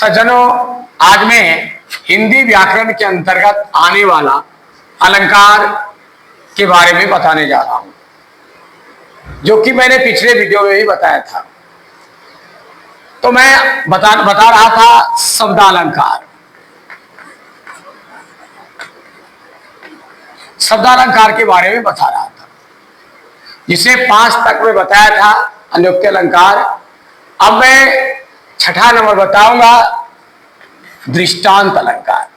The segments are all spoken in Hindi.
सज्जनों, आज मैं हिंदी व्याकरण के अंतर्गत आने वाला अलंकार के बारे में बताने जा रहा हूं, जो कि मैंने पिछले वीडियो में भी बताया था। तो मैं बता रहा था शब्दालंकार। शब्दालंकार के बारे में बता रहा था, जिसे 5 तक में बताया था अन्योक्ति अलंकार। अब मैं छठा नंबर बताऊंगा, दृष्टांत अलंकार।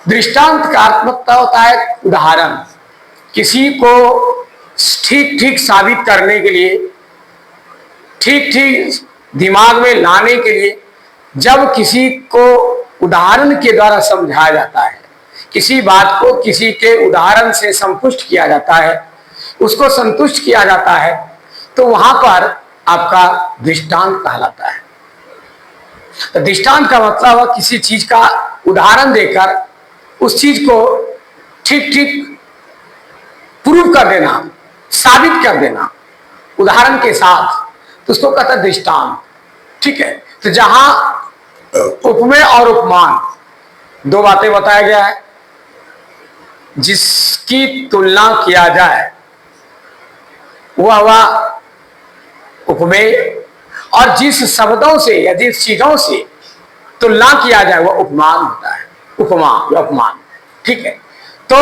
दृष्टांत का अर्थ होता है उदाहरण। किसी को ठीक ठीक साबित करने के लिए, ठीक ठीक दिमाग में लाने के लिए जब किसी को उदाहरण के द्वारा समझाया जाता है, किसी बात को किसी के उदाहरण से संतुष्ट किया जाता है, उसको संतुष्ट किया जाता है, तो वहां पर आपका दृष्टांत कहलाता है। तो दृष्टांत का मतलब है किसी चीज का उदाहरण देकर उस चीज को ठीक ठीक प्रूव कर देना, साबित कर देना उदाहरण के साथ, तो उसको कहता है दृष्टांत। ठीक है। तो जहां उपमेय और उपमान दो बातें बताया गया है, जिसकी तुलना किया जाए वह हुआ उपमेय, और जिस शब्दों से या जिस चीजों से तुलना किया जाए वह उपमान होता है, उपमा या उपमान। ठीक है। तो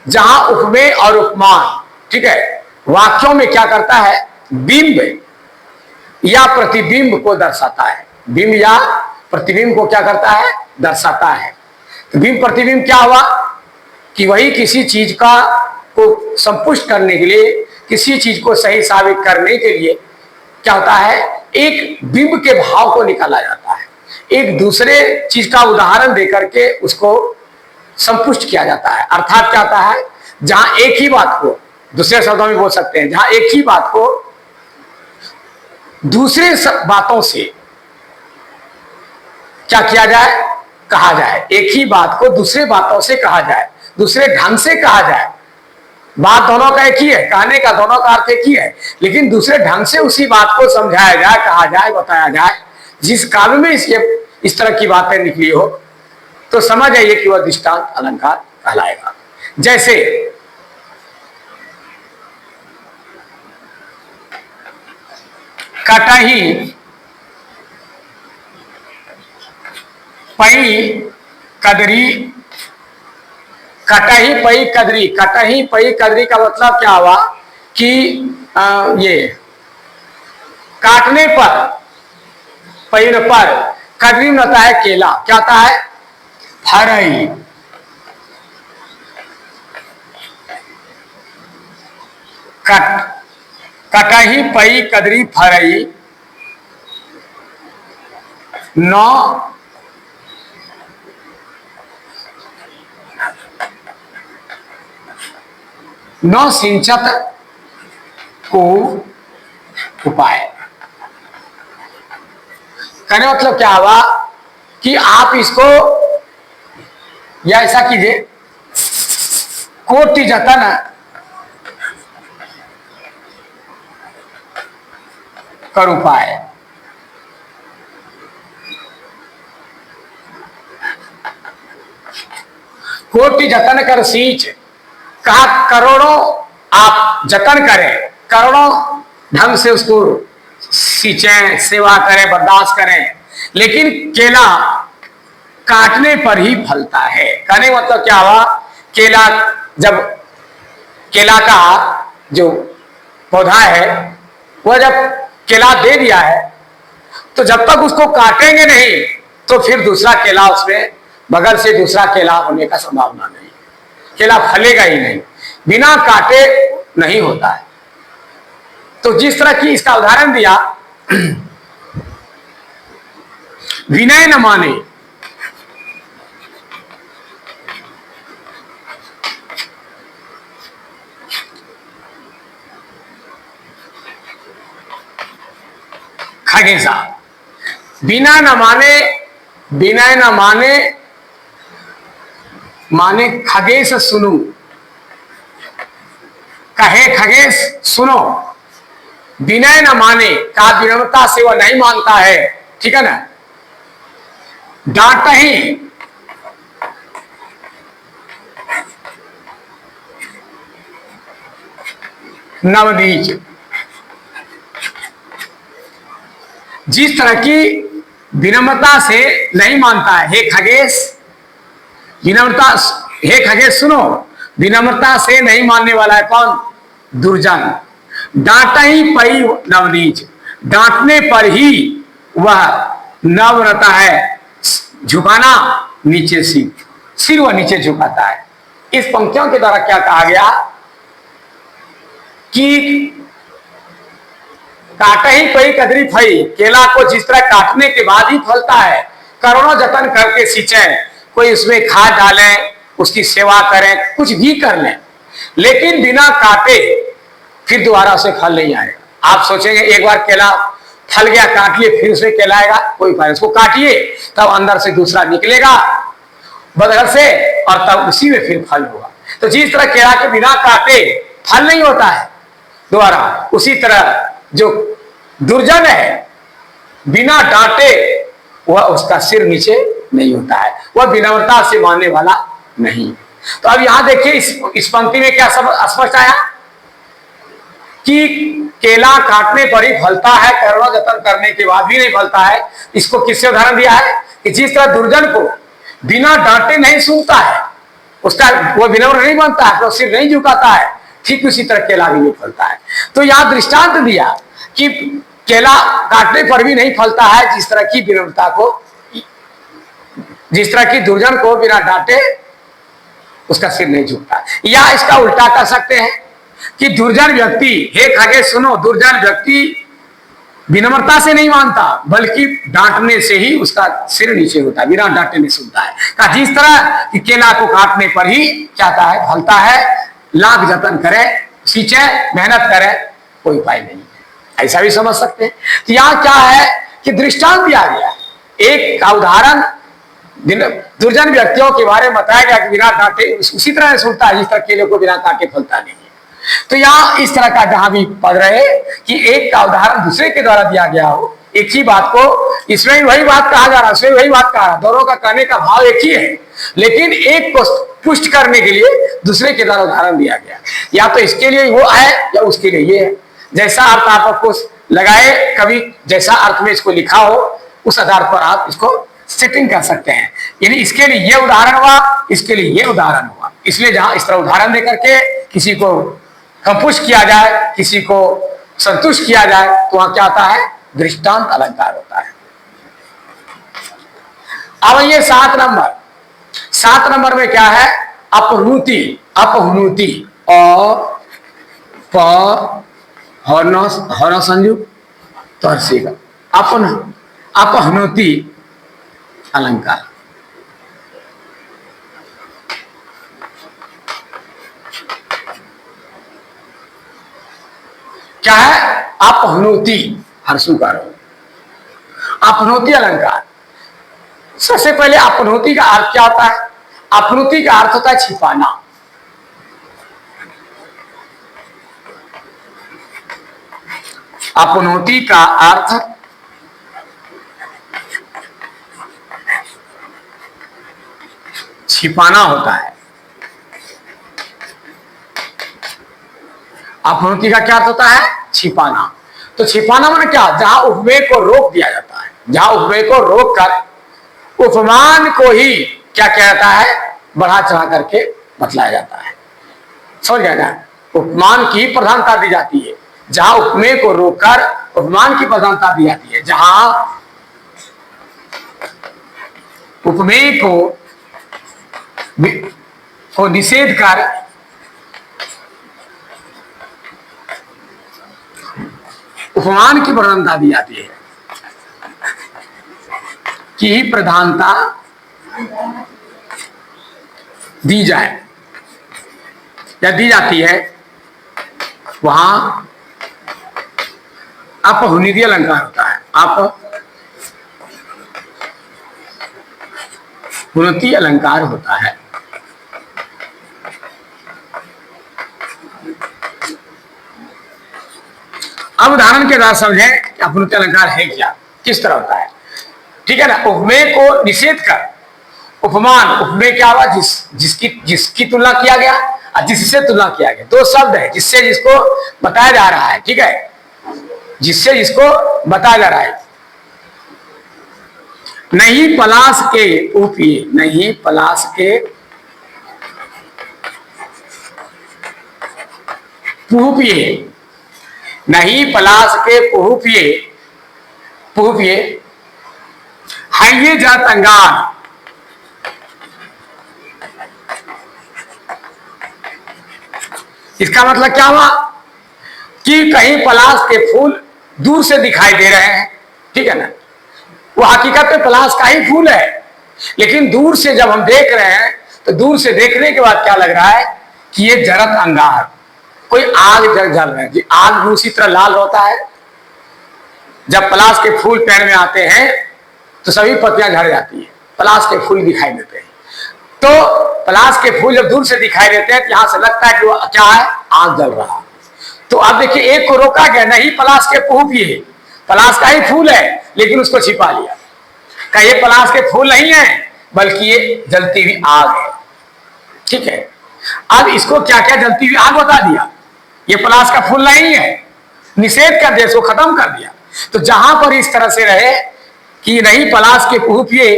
जहां उपमेय और उपमान, ठीक है, वाक्यों में क्या करता है, बिंब या प्रतिबिंब को दर्शाता है। बिंब या प्रतिबिंब को क्या करता है, दर्शाता है। तो बिंब प्रतिबिंब क्या हुआ कि वही किसी चीज का को संपुष्ट करने के लिए, किसी चीज को सही साबित करने के लिए क्या होता है, एक बिंब के भाव को निकाला जाता है, एक दूसरे चीज का उदाहरण देकर के उसको संपुष्ट किया जाता है। अर्थात क्या होता है, जहां एक ही बात को, दूसरे शब्दों में बोल सकते हैं, जहां एक ही बात को दूसरे बातों से क्या किया जाए, कहा जाए। एक ही बात को दूसरे बातों से कहा जाए, दूसरे ढंग से कहा जाए। बात दोनों का एक ही है, कहने का दोनों का अर्थ एक ही है, लेकिन दूसरे ढंग से उसी बात को समझाया जाए, कहा जाए, बताया जाए। जिस काव्य में इस तरह की बातें निकली हो तो समझ आइए कि वह दृष्टांत अलंकार कहलाएगा। जैसे कटही पई कदरी, कटही पई कदरी। कटही पई कदरी का मतलब क्या हुआ कि ये काटने पर, पैर पर, कदरी में होता है केला, क्या होता है, फरई। कटही पई कदरी फरई, नौ सिंचत को उपाय। कहने मतलब क्या हुआ कि आप इसको, या ऐसा कीजिए, कोटि जतन कर उपाय। कोटि जतन कर सींच, कहा करोड़ों आप जतन करें, करोड़ों ढंग से उसको सींचें, सेवा करें, बर्दाश्त करें, लेकिन केला काटने पर ही फलता है। कहने मतलब क्या हुआ, केला, जब केला का जो पौधा है वह जब केला दे दिया है, तो जब तक उसको काटेंगे नहीं तो फिर दूसरा केला उसमें, बगल से दूसरा केला होने का संभावना नहीं, केला फलेगा ही नहीं, बिना काटे नहीं होता है। तो जिस तरह की इसका उदाहरण दिया, विनय न माने, खगेशा, बिना न माने, विनय न माने, माने खगेश सुनो, कहे खगेश सुनो, विनय न माने का विनम्रता से वह नहीं मानता है, ठीक है ना। डांट ही नवनीच, जिस तरह की विनम्रता से नहीं मानता है, हे खगेश विनम्रता, हे खगेश सुनो, विनम्रता से नहीं मानने वाला है कौन? दुर्जन। डांट ही पई नवनीच, डांटने पर ही वह नव रहता है, झुकाना नीचे सिर, सिर वह नीचे झुकाता है। इस पंक्तियों के द्वारा क्या कहा गया कि काट ही पई कदरी फई, केला को जिस तरह काटने के बाद ही फलता है, करोड़ों जतन करके सींचे, कोई उसमें खाद डालें, उसकी सेवा करें, कुछ भी कर लें, लेकिन बिना काटे फिर दोबारा उसे फल नहीं आएगा। आप सोचेंगे एक बार केला फल गया, काट लिए, फिर उसमें केला आएगा, कोई फायदा। उसको काटिए तब अंदर से दूसरा निकलेगा बदल से, और तब उसी में फिर फल होगा। तो जिस तरह केला के बिना काटे फल नहीं होता है दोबारा, उसी तरह जो दुर्जन है बिना डांटे वह उसका सिर नीचे नहीं होता है, वह विनम्रता से मानने वाला नहीं। तो अब यहां देखिए इस पंक्ति में क्या सब स्पष्ट आया कि केला काटने पर ही फलता है, करोड़ों जतन करने के बाद भी नहीं फलता है। इसको किससे उदाहरण दिया है कि जिस तरह दुर्जन को बिना डांटे नहीं सूंघता है, उसका वो विनम्र नहीं बनता है, तो सिर नहीं झुकाता है, ठीक उसी तरह केला भी नहीं फलता है। तो यहां दृष्टांत दिया कि केला काटने पर भी नहीं फलता है, जिस तरह की विनम्रता को, जिस तरह की दुर्जन को बिना डांटे उसका सिर नहीं झुकता। या इसका उल्टा कर सकते हैं कि दुर्जन व्यक्ति, हे खगेश सुनो, दुर्जन व्यक्ति विनम्रता से नहीं मानता, बल्कि डांटने से ही उसका सिर नीचे होता है, बिना डांटे नहीं सुनता है। जिस तरह कि केला को काटने पर ही चाहता है फलता है, लाख जतन करे, सींचे, मेहनत करे, कोई उपाय नहीं, ऐसा भी समझ सकते हैं। तो यहाँ क्या है कि दृष्टांत दिया गया, एक का उदाहरण दुर्जन व्यक्तियों के बारे में बताया गया कि बिना डांटे उसी तरह सुनता है जिस तरह केले को बिना काटे फलता नहीं है। तो यहाँ इस तरह का जहां भी पढ़ रहे कि एक का उदाहरण दूसरे के द्वारा दिया गया हो, एक ही बात को इसमें वही बात कहा जा रहा है, उसमें वही बात कहा रहा है, दोनों का कहने का भाव एक ही है, लेकिन एक को पुष्ट करने के लिए दूसरे के द्वारा उदाहरण दिया गया। या तो इसके लिए वो है या उसके लिए ये है, जैसा अर्थ आपको लगाए, कभी जैसा अर्थ में इसको लिखा हो उस आधार पर आप इसको सेटिंग कर सकते हैं। यानी इसके लिए ये उदाहरण हुआ, इसके लिए ये उदाहरण हुआ, इसलिए जहां इस तरह उदाहरण देकर के किसी को कंपुष्ट किया जाए, किसी को संतुष्ट किया जाए, तो वहां क्या आता है? दृष्टांत अलंकार होता है। अब ये 7 नंबर में क्या है? अपहनुति, अपहनुति और हर संयुक्त तर्सेगा, अपहनुति अलंकार। क्या है? अपहनुति, हर्षुकार, अपहनुति अलंकार। सबसे पहले अपहनुति का अर्थ क्या होता है? अपहनुति का अर्थ होता है छिपाना। अपहनुति का अर्थ छिपाना होता है। अपहनुति का क्या अर्थ होता है? छिपाना। तो छिपाना माने क्या? जहां उपमेय को रोक दिया जाता है, जहां उपमेय को रोक कर उपमान को ही क्या किया जाता है? बढ़ा चढ़ा करके बतलाया जाता है। समझ गया ना? उपमान की प्रधानता दी जाती है, जहां उपमेय को रोककर उपमान की प्रधानता दी जाती है, जहां उपमेय को निषेध कर उपमान की प्रधानता दी जाती है, की प्रधानता दी जाए या दी जाती है, वहां अपहुनिधि अलंकार होता है। अपहुनति अलंकार होता है। अब उदाहरण के द्वारा समझें कि अपनुति अलंकार है क्या, किस तरह होता है। ठीक है ना, उपमेय को निषेध कर उपमान, उपमेय क्या हुआ, जिसकी तुलना किया गया और जिससे तुलना किया गया। दो शब्द है, जिससे जिसको बताया जा रहा है। ठीक है, जिससे जिसको बताया जा रहा है। नहीं पलाश के पुहुपिए, नहीं पलाश के पुहुपिए, नहीं पलाश के पुहुपिए, पुहुपिए है ये जात अंगार। इसका मतलब क्या हुआ कि कहीं पलाश के फूल दूर से दिखाई दे रहे हैं। ठीक है ना, वो हकीकत में पलाश का ही फूल है, लेकिन दूर से जब हम देख रहे हैं तो दूर से देखने के बाद क्या लग रहा है कि ये जरत अंगार, कोई आग जल रहा है। आग भी उसी तरह लाल होता है। जब पलाश के फूल पेड़ में आते हैं तो सभी पत्तियां झड़ जाती है, पलाश के फूल दिखाई देते हैं। तो पलाश के फूल जब दूर से दिखाई देते हैं तो यहां से लगता है कि वो क्या है, आग जल रहा। तो अब देखिए, एक को रोका गया, नहीं पलाश के पुहुपिए, पलाश का ही फूल है लेकिन उसको छिपा लिया। का ये पलाश के फूल नहीं है बल्कि ये जलती हुई आग है। ठीक है, अब इसको क्या क्या जलती हुई आग बता दिया, ये पलाश का फूल नहीं है, निषेध कर दिया, इसको खत्म कर दिया। तो जहां पर इस तरह से रहे कि नहीं पलाश के पुहुपिए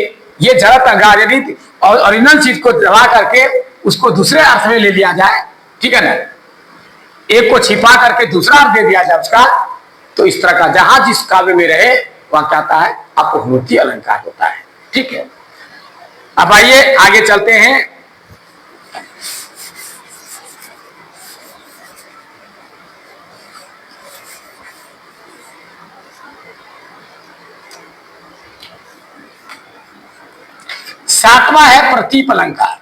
ये जरत अंगार, यदि और ओरिजिनल चीज को जला करके उसको दूसरे अर्थ में ले लिया जाए, ठीक है ना, एक को छिपा करके दूसरा अर्थ दे दिया जाए उसका, तो इस तरह का जहां जिस काव्य में रहे वहां क्या होता है, अपहुति अलंकार होता है। ठीक है, अब आइए आगे चलते हैं। सातवां है प्रतीप अलंकार।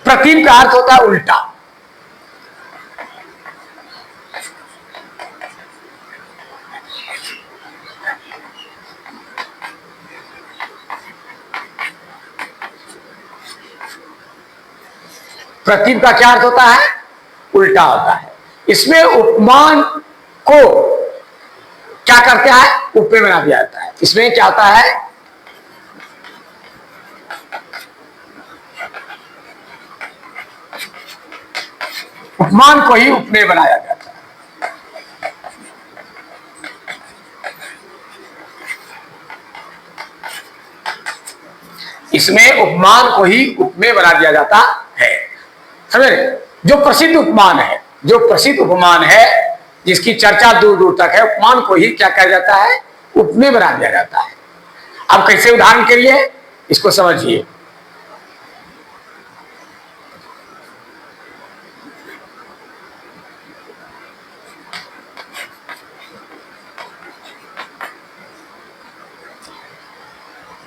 प्रतीप का अर्थ होता है उल्टा। प्रतीप का क्या अर्थ होता है, उल्टा होता है। इसमें उपमान को क्या करते हैं, उपमेय बना दिया जाता है। इसमें क्या होता है, उपमान को ही उपमेय बनाया जाता है। इसमें उपमान को ही उपमेय बना दिया जाता है। समझ, जो प्रसिद्ध उपमान है, जो प्रसिद्ध उपमान है, जिसकी चर्चा दूर दूर तक है, उपमान को ही क्या कहा जाता है, उपमेय बना दिया जाता है। अब कैसे, उदाहरण के लिए इसको समझिए।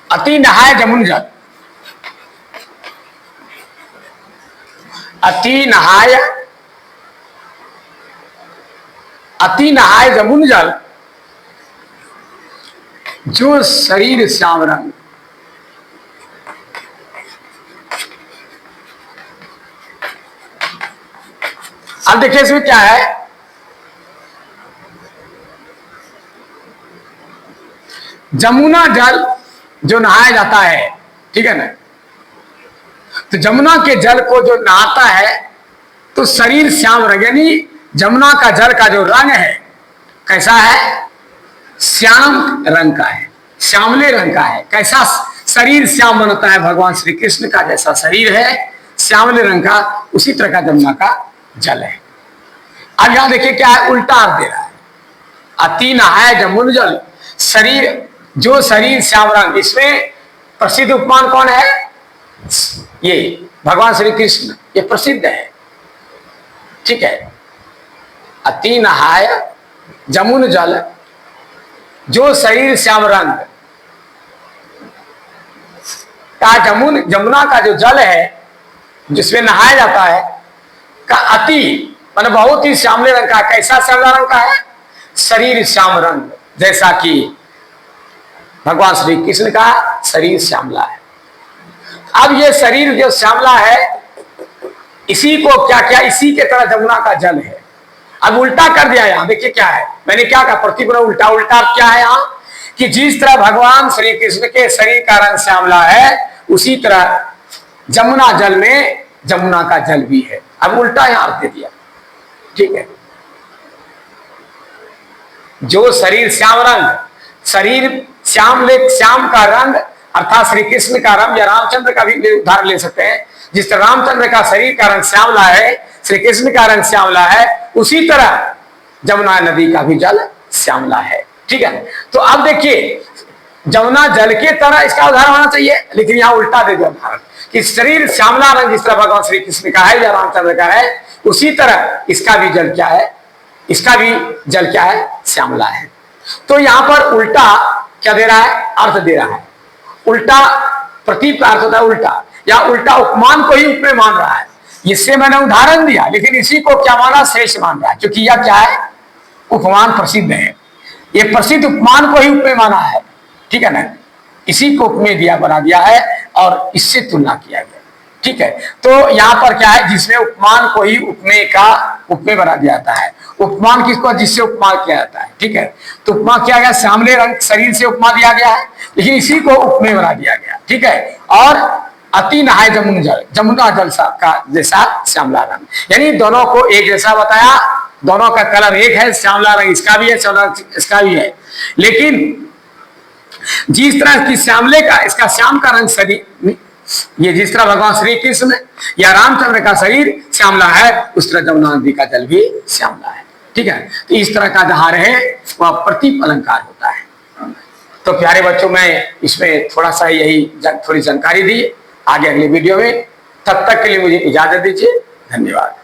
अति नहाय जमुन जल, अति नहाय, अति नहाय जमुन जल, जो शरीर श्याम रंग। अब देखिए इसमें क्या है, जमुना जल जो नहाया जाता है, ठीक है ना, तो जमुना के जल को जो नहाता है तो शरीर श्याम रंग, यानी जमुना का जल का जो रंग है कैसा है, श्याम रंग का है, श्यामले रंग का है। कैसा शरीर श्याम बनता है, भगवान श्री कृष्ण का जैसा शरीर है श्यामले रंग का, उसी तरह का जमुना का जल है। अब यहां देखिए क्या है, उल्टा अर्थ दे रहा है। अति नहाय जमुन जल, शरीर, जो शरीर श्याम रंग। इसमें प्रसिद्ध उपमान कौन है, ये भगवान श्री कृष्ण, ये प्रसिद्ध है। ठीक है, अति नहाय जमुन जल, जो शरीर श्याम रंग का, जमुना का जो जल है जिसमें नहाया जाता है का अति मतलब बहुत ही श्यामले रंग का। कैसा श्यामला रंग का है, शरीर श्याम रंग, जैसा कि भगवान श्री कृष्ण का शरीर श्यामला है। अब ये शरीर जो श्यामला है इसी को क्या क्या, इसी के तरह जमुना का जल है। अब उल्टा कर दिया यहाँ, देखिए क्या है, मैंने क्या कहा, प्रतिगुण उल्टा। उल्टा क्या है यहाँ कि जिस तरह भगवान श्री कृष्ण के शरीर का रंग श्यामला है, उसी तरह जमुना जल में जमुना का जल भी है। अब उल्टा यहां दे दिया, ठीक है। जो शरीर श्याम रंग, शरीर श्याम का रंग अर्थात श्री कृष्ण का रंग, या रामचंद्र का भी उदाहरण ले सकते हैं। जिस तरह रामचंद्र का शरीर का रंग श्यामला है, श्री कृष्ण का रंग श्यामला है, उसी तरह जमुना नदी का भी जल श्यामला है, ठीक है। तो अब देखिए जमुना जल के तरह इसका उदाहरण होना चाहिए, लेकिन यहां उल्टा दे दिया उदाहरण कि शरीर श्यामला रंग जिस तरह भगवान श्री कृष्ण का है या रामचंद्र का है, उसी तरह इसका भी जल क्या है, इसका भी जल क्या है, श्यामला है। तो यहां पर उल्टा क्या दे रहा है, अर्थ दे रहा है। उल्टा प्रतीक का अर्थ होता है उल्टा, या उल्टा उपमान को ही उपमेय मान रहा है। इससे मैंने उदाहरण दिया, लेकिन इसी को क्या माना, श्रेष्ठ मान रहा है, क्योंकि यह क्या है, उपमान प्रसिद्ध है। ये प्रसिद्ध उपमान को ही उपमेय माना है, ठीक है ना। इसी को उपमेय दिया, बना दिया है और इससे तुलना किया गया, ठीक है। तो यहां पर क्या है, जिसमें उपमान को ही उपमेय का उपमेय बना दिया जाता है। उपमान किसको, जिससे उपमा किया जाता है, ठीक है। तो उपमा किया गया, श्यामले रंग शरीर से उपमा दिया गया है, लेकिन इसी को उपमेय बना दिया गया, ठीक है। और अति नहाय जमुना जल, जमुना जल का जैसा श्यामला रंग, यानी दोनों को एक जैसा बताया, दोनों का कलर एक है, श्यामला रंग इसका भी है, इसका भी है। लेकिन जिस तरह की श्यामले का, इसका श्याम का रंग शरीर, ये जिस तरह भगवान श्री कृष्ण या रामचंद्र का शरीर श्यामला है, उस तरह जमुना नदी का जल भी श्यामला है, ठीक है। तो इस तरह का जहां रहे वह प्रतीक अलंकार होता है। तो प्यारे बच्चों, मैं इसमें थोड़ा सा यही थोड़ी जानकारी दी, आगे अगले वीडियो में, तब तक के लिए मुझे इजाजत दीजिए, धन्यवाद।